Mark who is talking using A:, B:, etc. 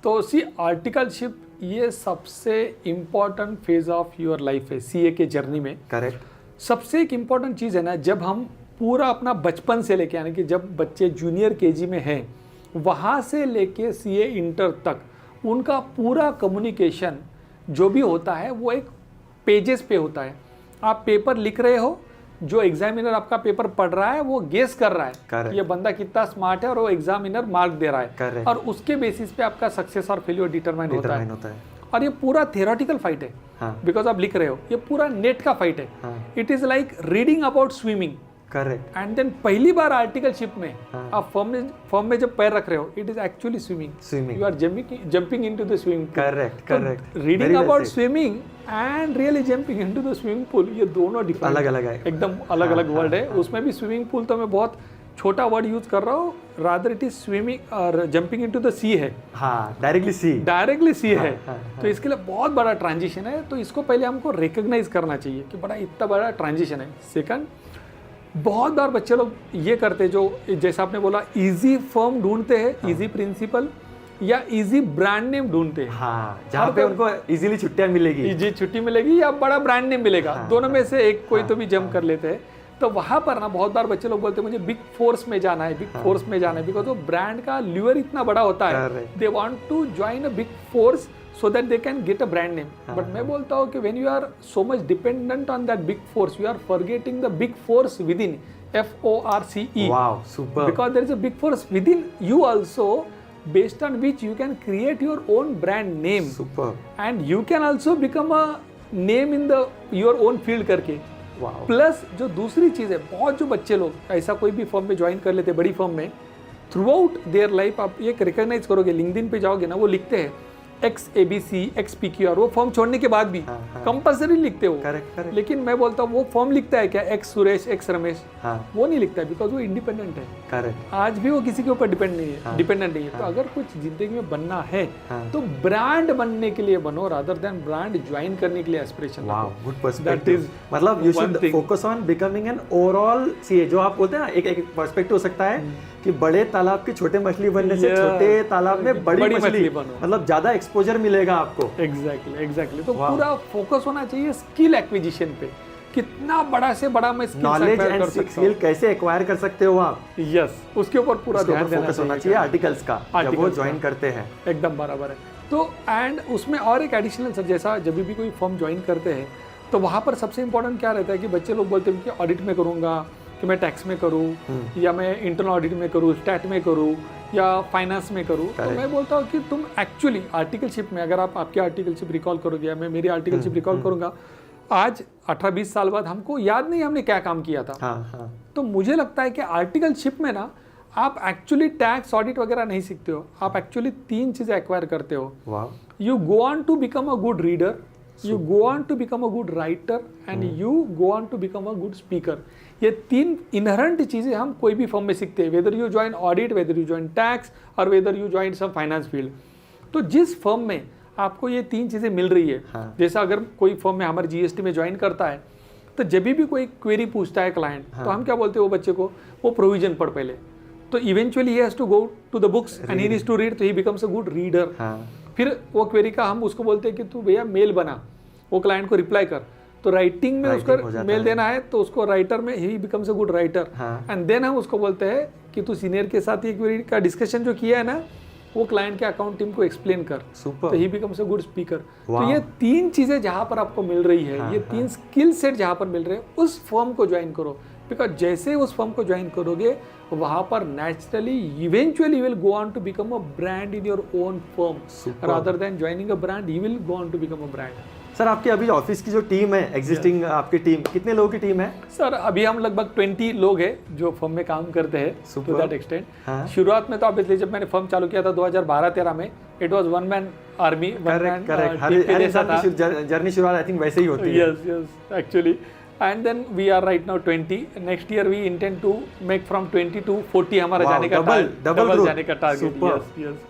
A: तो सी आर्टिकलशिप ये सबसे important phase of your life है सीए के जर्नी में।
B: करेक्ट।
A: सबसे एक इम्पॉर्टेंट चीज़ है ना, जब हम पूरा अपना बचपन से लेके यानी कि जब बच्चे जूनियर केजी में हैं वहाँ से लेके सीए इंटर तक उनका पूरा कम्युनिकेशन जो भी होता है वो एक पेजेस पे होता है। आप पेपर लिख रहे हो, जो एग्जामिनर आपका पेपर पढ़ रहा है वो गेस कर रहा है
B: Correct.
A: ये बंदा कितना स्मार्ट है और वो एग्जामिनर मार्क दे रहा है
B: Correct.
A: और उसके बेसिस पे आपका सक्सेस और फेलियर डिटरमाइन होता है। और ये पूरा थियोरेटिकल फाइट है बिकॉज आप लिख रहे हो, ये पूरा नेट का फाइट है। It is like reading about swimming.
B: Correct.
A: And then पहली बार आर्टिकलशिप में आप फॉर्म में जब पैर रख रहे हो, it is actually swimming. You are jumping into the swimming pool.
B: Correct.
A: Reading about swimming and really jumping into the swimming pool, ये दोनों डिफरेंट
B: अलग अलग है,
A: एकदम अलग अलग वर्ड है। उसमें भी स्विमिंग पूल तो मैं बहुत छोटा वर्ड यूज कर रहा हूँ, रादर इट इज स्विमिंग और जंपिंग इनटू द सी है। डायरेक्टली सी है। तो इसके लिए बहुत बड़ा ट्रांजिशन है, तो इसको पहले हमको रिकॉग्नाइज करना चाहिए कि बड़ा इतना बड़ा ट्रांजिशन है। सेकंड, बहुत बार बच्चे लोग ये करते जो जैसा आपने बोला इजी फर्म ढूंढते हैं, इजी प्रिंसिपल या इजी ब्रांड नेम ढूंढते हैं।
B: जहाँ पे उनको इजीली छुट्टियां मिलेगी,
A: इजी छुट्टी मिलेगी या बड़ा ब्रांड नेम मिलेगा, दोनों में से एक कोई तो भी जंप कर लेते हैं। तो वहां पर ना बहुत बार बच्चे लोग बोलते हैं मुझे बिग फोर्स में जाना है, बिग फोर्स में जाना है, बिकॉज वो ब्रांड का ल्यूअर इतना बड़ा होता है। They want to join a big force so that they can get a brand name. But मैं बोलता हूँ कि when you are so much dependent on that big force, you are forgetting the big force within, FORCE.
B: Wow, super.
A: Because there is a big force within you also, based on which you can create your own brand name.
B: Super.
A: And you can also become a name in the your own field करके.
B: Wow.
A: Plus जो दूसरी चीज़ है, बहुत जो बच्चे लोग ऐसा कोई भी फॉर्म में ज्वाइन कर लेते, बड़ी फॉर्म में, थ्रू आउट देयर लाइफ आप ये रिकॉग्नाइज करोगे, लिंक्डइन पे जाओगे ना, वो लिखते हैं XABC XPQR, वो फॉर्म छोड़ने के बाद भी कंपल्सरी लिखते हो।
B: करेक्ट।
A: लेकिन मैं बोलता हूँ वो फॉर्म लिखता है क्या X सुरेश X रमेश, वो नहीं लिखता है, बिकॉज वो इंडिपेंडेंट है।
B: करेक्ट।
A: आज भी वो किसी के ऊपर डिपेंड नहीं है, डिपेंडेंट नहीं है। तो अगर कुछ जिंदगी में बनना है तो ब्रांड बनने के लिए बनो, रादर देन ब्रांड ज्वाइन करने के लिए एस्पिरेशन।
B: Wow, good perspective. मतलब you should focus on becoming an overall CA, जो आप बोलते हैं ना, एक पर्सपेक्टिव हो सकता है कि बड़े तालाब की छोटे मछली बनने से छोटे तालाब में बड़ी मछली बनो, मतलब ज्यादा एक्सपोजर मिलेगा आपको।
A: एग्जैक्टली। तो पूरा फोकस होना चाहिए स्किल एक्विजिशन पे, कितना बड़ा से बड़ा मैं
B: नॉलेज एंड स्किल कैसे एक्वायर कर सकते हो आप।
A: यस, उसके ऊपर पूरा ध्यान देना
B: फोकस होना चाहिए आर्टिकल्स का जब वो ज्वाइन करते हैं।
A: एकदम बराबर है। तो एंड उसमें और एक एडिशनल सर, जैसा जब भी कोई फॉर्म ज्वाइन करते हैं तो वहाँ पर सबसे इंपॉर्टेंट क्या रहता है कि बच्चे लोग बोलते हैं कि ऑडिट में करूँगा, कि मैं टैक्स में करूँ या मैं इंटरनल ऑडिट में करूँ, स्टैट में करूँ या फाइनेंस में करूँ। तो मैं बोलता हूँ कि तुम एक्चुअली आर्टिकलशिप में, अगर आप आपकी आर्टिकलशिप रिकॉल करोगे या मैं मेरी आर्टिकलशिप रिकॉल करूँगा, आज 18-20 साल बाद हमको याद नहीं हमने क्या काम किया था। तो मुझे लगता है कि आर्टिकलशिप में ना आप एक्चुअली टैक्स ऑडिट वगैरह नहीं सीखते हो, आप एक्चुअली 3 चीज़ें एक्वायर करते हो। You go on to become a good reader, you go on to become a good writer and you go on to become a good speaker. ये 3 इनहेरेंट चीज़ें हम कोई भी फॉर्म में सीखते हैं, whether you join audit, whether you join tax और whether you join some finance field. तो जिस फर्म में आपको ये 3 चीज़ें मिल रही है, जैसा अगर कोई फर्म में हमारे जीएसटी में ज्वाइन करता है, तो जब भी कोई क्वेरी पूछता है क्लाइंट, तो हम क्या बोलते हैं वो बच्चे को, वो प्रोविजन पढ़ पहले, तो eventually he has to go to the books and he needs to read, तो he becomes a good reader. फिर वो क्वेरी का हम उसको बोलते हैं कि तू भैया मेल बना, वो क्लाइंट को रिप्लाई कर, तो राइटिंग में उसको मेल देना है, तो उसको राइटर में ही becomes a good writer. And then हम उसको बोलते हैं कि तू सीनियर के साथ ये क्वेरी का डिस्कशन जो किया है ना, वो क्लाइंट के अकाउंट टीम को एक्सप्लेन कर, तो he becomes a good speaker. तो ये 3 चीज़ें जहाँ पर आपको मिल रही है, ये 3 स्किल सेट जहाँ पर मिल रहे हैं, उस फर्म को ज्वाइन करो। बिकॉज जैसे उस फर्म को ज्वाइन करोगे, वहाँ पर naturally eventually will go on to become a brand in your own firm, rather than joining a brand, you will go on to become a brand.
B: Sir, आपकी अभी office की जो टीम है, existing आपकी team, कितने लोगों की team है?
A: सर, अभी हम लगभग 20 लोग हैं जो फर्म में काम करते हैं टू दैट एक्सटेंट। शुरुआत में तो ऑब्वियसली जब मैंने फर्म चालू किया था 2012-13 में, it was one man army,
B: correct. हर इंसान की जर्नी शुरुआत आई थिंक वैसे ही होती है।
A: Yes actually. And then we are right now 20। Next year we intend to make from 20 to 40 हमारा जाने का
B: डबल
A: जाने का टारगेट। यस।